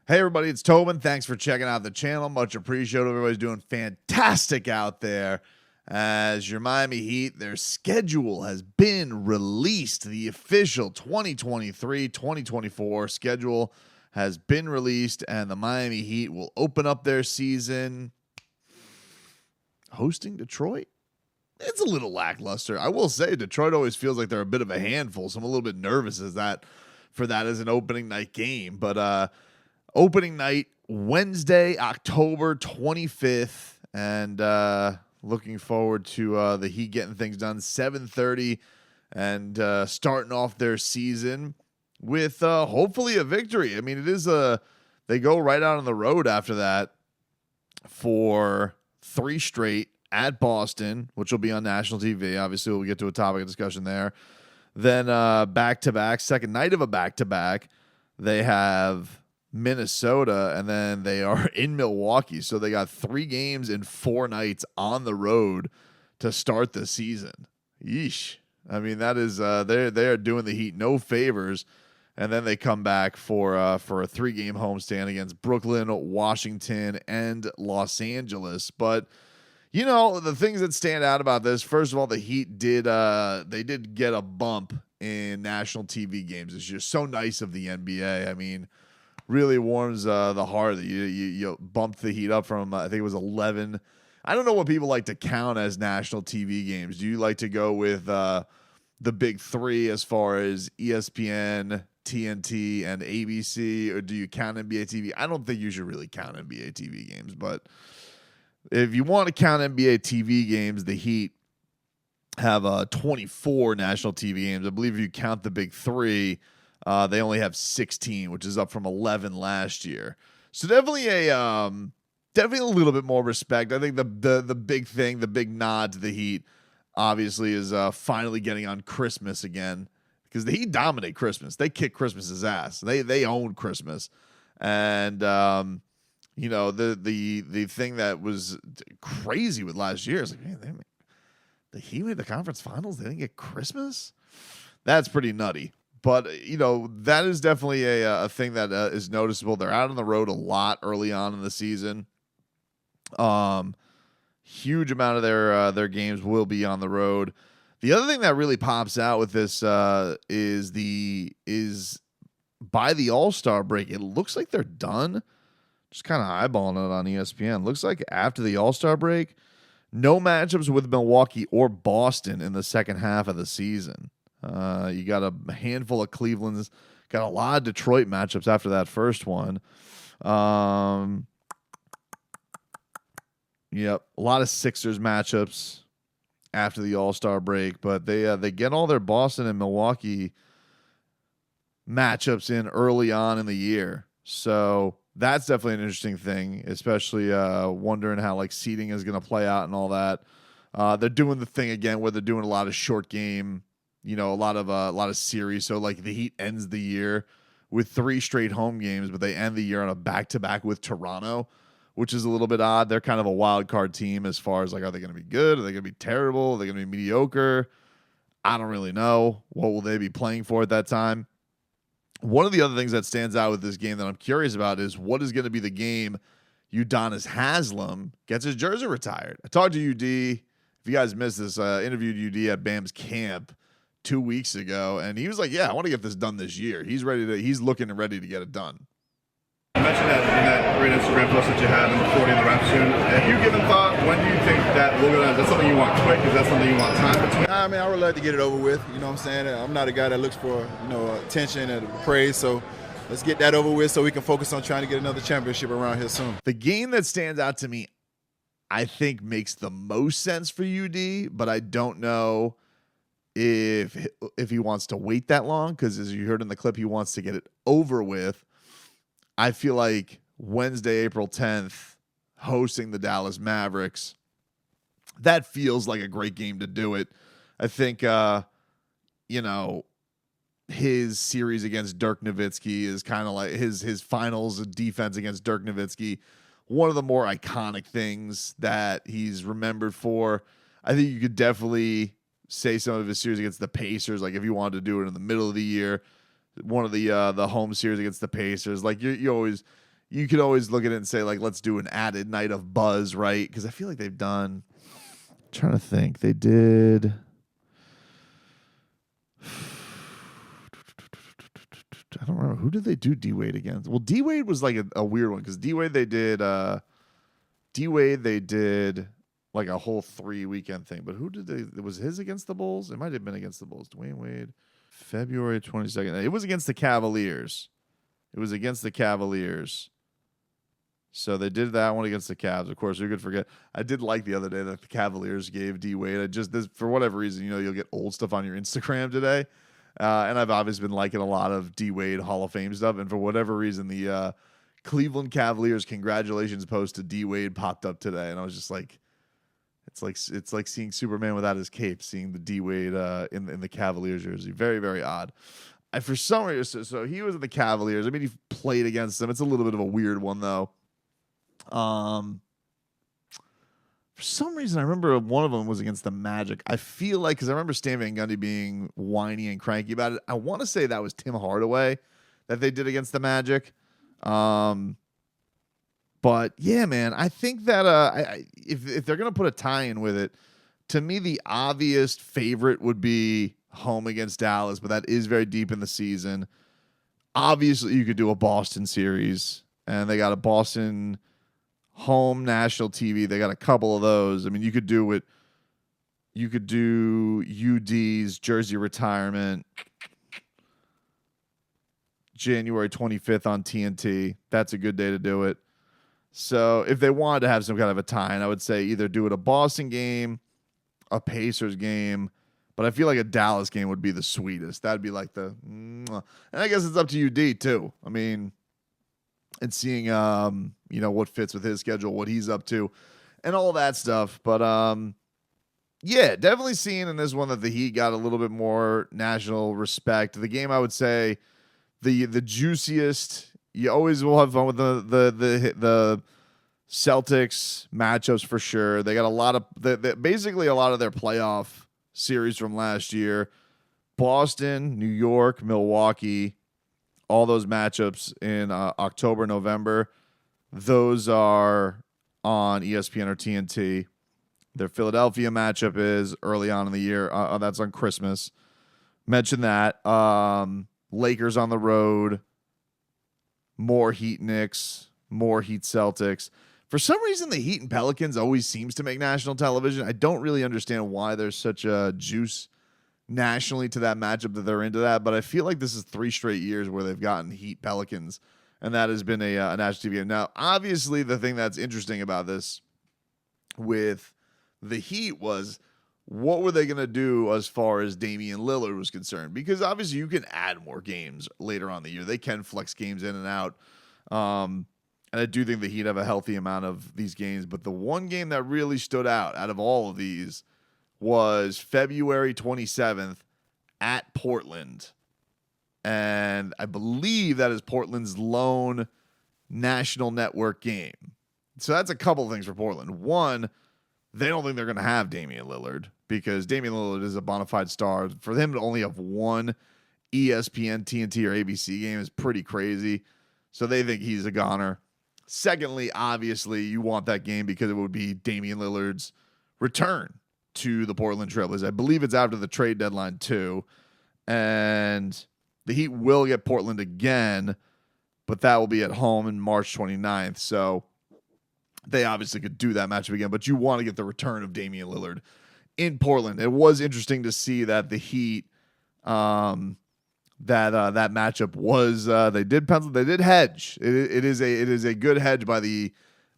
Hey everybody, it's Tobin. Thanks for checking out the channel. Much appreciated. Everybody's doing fantastic out there. As your Miami Heat, their schedule has been released. The official 2023-2024 schedule has been released, and the Miami Heat will open up their season hosting Detroit. It's a little lackluster. I will say Detroit always feels like they're a bit of a handful, so I'm a little bit nervous as an opening night game. But opening night, Wednesday, October 25th, and looking forward to the Heat getting things done, 7:30, and starting off their season with hopefully a victory. I mean, they go right out on the road after that for 3 straight at Boston, which will be on national TV. Obviously, we'll get to a topic of discussion there. Then back-to-back, second night of a back-to-back, they have Minnesota, and then they are in Milwaukee. So they got 3 games in 4 nights on the road to start the season. Yeesh. I mean, that is they are doing the Heat no favors, and then they come back for a 3-game homestand against Brooklyn, Washington, and Los Angeles. But you know, the things that stand out about this, first of all, the Heat did get a bump in national TV games. It's just so nice of the NBA. I mean, really warms the heart that you bumped the Heat up from, I think it was 11. I don't know what people like to count as national TV games. Do you like to go with the big 3 as far as ESPN, TNT, and ABC, or do you count NBA TV? I don't think you should really count NBA TV games, but if you want to count NBA TV games, the Heat have 24 national TV games. I believe if you count the big 3, they only have 16, which is up from 11 last year. So definitely a little bit more respect. I think the big thing, the big nod to the Heat, obviously, is finally getting on Christmas again, because the Heat dominate Christmas. They kick Christmas's ass. They own Christmas, and you know, the thing that was crazy with last year is like, man, the Heat made the conference finals. They didn't get Christmas. That's pretty nutty. But, you know, that is definitely a thing that is noticeable. They're out on the road a lot early on in the season. Huge amount of their games will be on the road. The other thing that really pops out with this is by the All-Star break, it looks like they're done. Just kind of eyeballing it on ESPN. Looks like after the All-Star break, no matchups with Milwaukee or Boston in the second half of the season. You got a handful of Cleveland's, got a lot of Detroit matchups after that first one. Yep, a lot of Sixers matchups after the All-Star break, but they get all their Boston and Milwaukee matchups in early on in the year. So that's definitely an interesting thing, especially wondering how like seeding is going to play out and all that. They're doing the thing again where they're doing a lot of short game, you know, a lot of series. So like the Heat ends the year with 3 straight home games, but they end the year on a back-to-back with Toronto, which is a little bit odd. They're kind of a wild card team as far as like, are they going to be good? Are they going to be terrible? Are they going to be mediocre? I don't really know. What will they be playing for at that time? One of the other things that stands out with this game that I'm curious about is what is going to be the game Udonis Haslam gets his jersey retired. I talked to UD. If you guys missed this, interviewed UD at Bam's camp 2 weeks ago, and he was like, yeah, I want to get this done this year. He's looking and ready to get it done. You mentioned that in that great Instagram post that you had in the 40 in the rap soon. Have you given thought, when do you think that will go down? Is that something you want quick? Is that something you want time between? I mean, I would like to get it over with. You know what I'm saying? I'm not a guy that looks for, attention and praise. So let's get that over with so we can focus on trying to get another championship around here soon. The game that stands out to me, I think, makes the most sense for UD, but I don't know if he wants to wait that long, because as you heard in the clip, he wants to get it over with. I feel like Wednesday, April 10th, hosting the Dallas Mavericks, that feels like a great game to do it. I think, his series against Dirk Nowitzki is kind of like his finals defense against Dirk Nowitzki, one of the more iconic things that he's remembered for. I think you could definitely say some of his series against the Pacers, like if you wanted to do it in the middle of the year, one of the home series against the Pacers. Like you always, you could always look at it and say, like, let's do an added night of buzz, right? Because I feel like they've done. I'm trying to think. They did. I don't remember. Who did they do D Wade against? Well, D Wade was like a weird one because D Wade they did like a whole 3-weekend thing. But who did they? It was his against the Bulls. It might have been against the Bulls. Dwayne Wade, February 22nd. It was against the Cavaliers. So they did that one against the Cavs. Of course, who could forget? I did like the other day that the Cavaliers gave D Wade. For whatever reason, you'll get old stuff on your Instagram today. And I've obviously been liking a lot of D Wade Hall of Fame stuff. And for whatever reason, the Cleveland Cavaliers congratulations post to D Wade popped up today. And I was just like, it's like seeing Superman without his cape, seeing the D Wade in the Cavaliers jersey. Very, very odd. For some reason, so he was in the Cavaliers. I mean, he played against them. It's a little bit of a weird one, though. For some reason, I remember one of them was against the Magic. I feel like, because I remember Stan Van Gundy being whiny and cranky about it. I want to say that was Tim Hardaway that they did against the Magic. But yeah, man, I think that if they're gonna put a tie-in with it, to me the obvious favorite would be home against Dallas, but that is very deep in the season. Obviously, you could do a Boston series, and they got a Boston home national TV. They got a couple of those. I mean, you could do it. You could do UD's jersey retirement January 25th on TNT. That's a good day to do it. So if they wanted to have some kind of a tie-in, I would say either do it a Boston game, a Pacers game, but I feel like a Dallas game would be the sweetest. That'd be like and I guess it's up to UD too. I mean, and seeing what fits with his schedule, what he's up to, and all that stuff. But yeah, definitely seeing in this one that the Heat got a little bit more national respect. The game, I would say, the juiciest. You always will have fun with the Celtics matchups for sure. They got a lot of basically a lot of their playoff series from last year. Boston, New York, Milwaukee, all those matchups in October, November. Those are on ESPN or TNT. Their Philadelphia matchup is early on in the year. That's on Christmas. Mention that. Lakers on the road. More Heat Knicks. More Heat Celtics. For some reason, the Heat and Pelicans always seems to make national television. I don't really understand why there's such a juice nationally to that matchup that they're into that, but I feel like this is 3 straight years where they've gotten Heat Pelicans, and that has been a national TV game. Now, obviously, the thing that's interesting about this with the Heat was what were they going to do as far as Damian Lillard was concerned? Because obviously you can add more games later on in the year. They can flex games in and out. And I do think the Heat have a healthy amount of these games. But the one game that really stood out of all of these was February 27th at Portland. And I believe that is Portland's lone national network game. So that's a couple of things for Portland. One, they don't think they're going to have Damian Lillard because Damian Lillard is a bona fide star. For them to only have one ESPN, TNT, or ABC game is pretty crazy. So they think he's a goner. Secondly, obviously, you want that game because it would be Damian Lillard's return to the Portland Trailblazers. I believe it's after the trade deadline, too. And the Heat will get Portland again, but that will be at home in March 29th. So they obviously could do that matchup again, but you want to get the return of Damian Lillard in Portland. It was interesting to see that the Heat, that matchup was they did hedge. It is a good hedge by the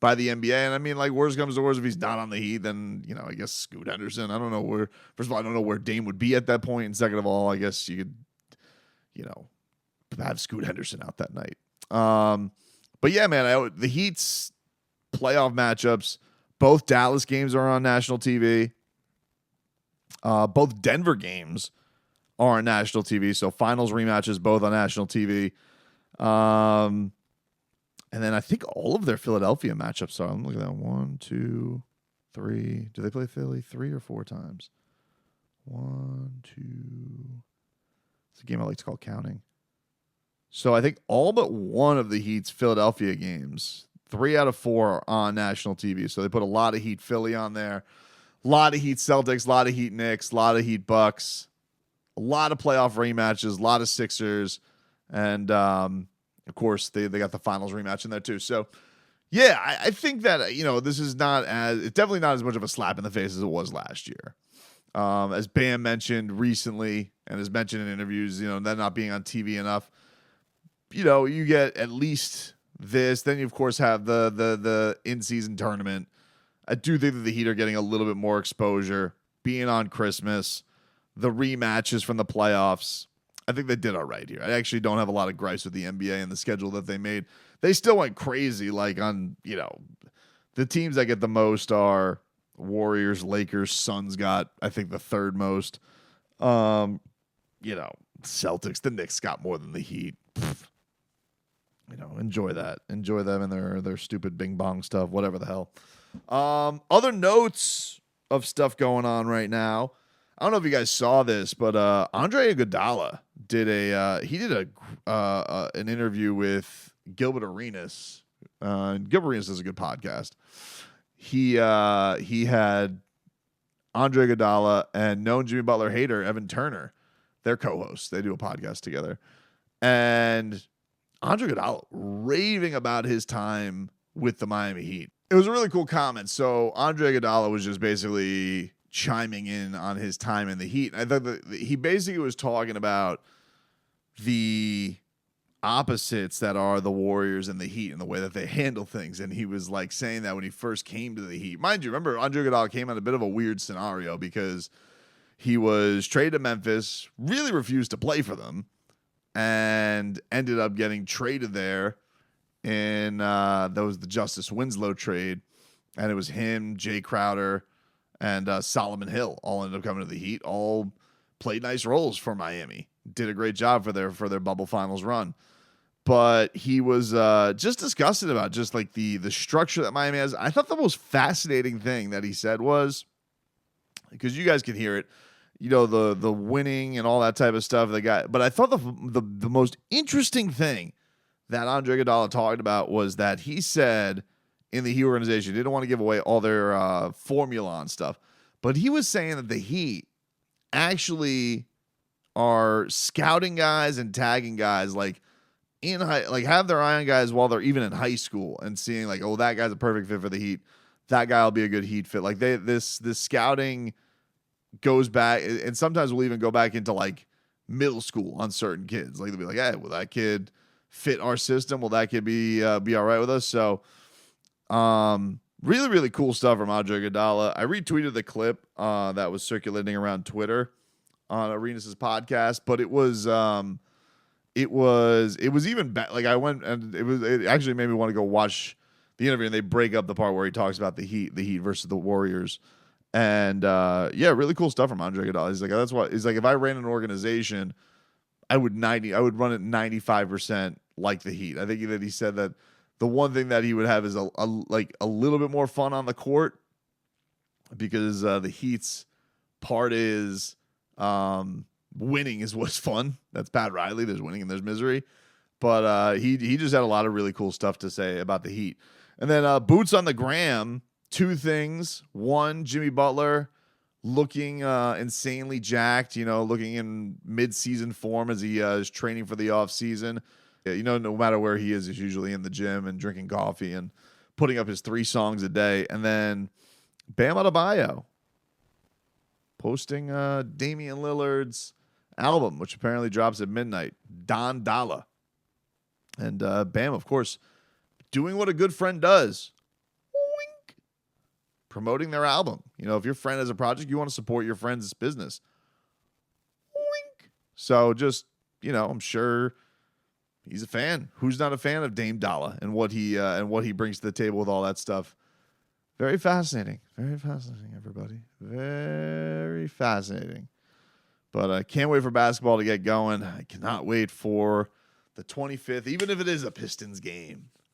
NBA. And I mean, like, worst comes to worst, if he's not on the Heat, then I guess Scoot Henderson. I don't know where. First of all, I don't know where Dame would be at that point, and second of all, I guess you could have Scoot Henderson out that night. But yeah, man, the Heat's playoff matchups. Both Dallas games are on national TV. Both Denver games are on national TV. So finals rematches both on national TV. And then I think all of their Philadelphia matchups are. I'm looking at that. 1, 2, 3. Do they play Philly 3 or 4 times? 1, 2. It's a game I like to call counting. So I think all but one of the Heat's Philadelphia games, 3 out of 4 are on national TV. So they put a lot of Heat Philly on there, a lot of Heat Celtics, a lot of Heat Knicks, a lot of Heat Bucks, a lot of playoff rematches, a lot of Sixers, and of course they got the finals rematch in there too. So yeah, I think that this is it's definitely not as much of a slap in the face as it was last year. As Bam mentioned recently and has mentioned in interviews, that not being on TV enough. You get at least this. Then you, of course, have the in-season tournament. I do think that the Heat are getting a little bit more exposure, being on Christmas, the rematches from the playoffs. I think they did all right here. I actually don't have a lot of gripes with the NBA and the schedule that they made. They still went crazy, like on, the teams that get the most are Warriors, Lakers, Suns got, I think, the third most. Celtics, the Knicks got more than the Heat. Enjoy that. Enjoy them and their stupid bing bong stuff, whatever the hell. Other notes of stuff going on right now. I don't know if you guys saw this, but Andre Iguodala did an interview with Gilbert Arenas. Gilbert Arenas is a good podcast. He had Andre Iguodala and known Jimmy Butler hater Evan Turner. They're co-hosts. They do a podcast together. And Andre Iguodala raving about his time with the Miami Heat. It was a really cool comment. So Andre Iguodala was just basically chiming in on his time in the Heat. I thought that he basically was talking about the opposites that are the Warriors and the Heat and the way that they handle things. And he was like saying that when he first came to the Heat. Mind you, remember Andre Iguodala came on a bit of a weird scenario because he was traded to Memphis, really refused to play for them, and ended up getting traded there in that was the Justice Winslow trade. And it was him, Jay Crowder, and Solomon Hill all ended up coming to the Heat, all played nice roles for Miami. Did a great job for their bubble finals run. But he was just disgusted about just like the structure that Miami has. I thought the most fascinating thing that he said was, because you guys can hear it, the winning and all that type of stuff. But I thought the most interesting thing that Andre Iguodala talked about was that he said in the Heat organization, didn't want to give away all their formula and stuff, but he was saying that the Heat actually are scouting guys and tagging guys like have their eye on guys while they're even in high school and seeing like, oh, that guy's a perfect fit for the Heat. That guy will be a good Heat fit. Like this scouting goes back, and sometimes we'll even go back into like middle school on certain kids. Like they'll be like, hey, will that kid fit our system? Will that kid be all right with us? So really, really cool stuff from Andre Iguodala. I retweeted the clip that was circulating around Twitter on Arenas' podcast, but it was even better. Like I went and it actually made me want to go watch the interview, and they break up the part where he talks about the Heat versus the Warriors. And really cool stuff from Andre Iguodala. He's like, that's what he's like. If I ran an organization, I would run it 95% like the Heat. I think that he said that the one thing that he would have is a little bit more fun on the court, because the Heat's part is winning is what's fun. That's Pat Riley. There's winning and there's misery. But he just had a lot of really cool stuff to say about the Heat. And then Boots on the Gram. 2 things. One, Jimmy Butler looking insanely jacked, looking in mid-season form as he is training for the offseason. Yeah, no matter where he is, he's usually in the gym and drinking coffee and putting up his 3 songs a day. And then Bam Adebayo posting Damian Lillard's album, which apparently drops at midnight, Don Dalla. And Bam, of course, doing what a good friend does. Promoting their album. If your friend has a project, you want to support your friend's business. Wink. So just, I'm sure he's a fan. Who's not a fan of Dame Dalla and what he brings to the table with all that stuff? Very fascinating. Very fascinating, everybody. Very fascinating. But I can't wait for basketball to get going. I cannot wait for the 25th, even if it is a Pistons game.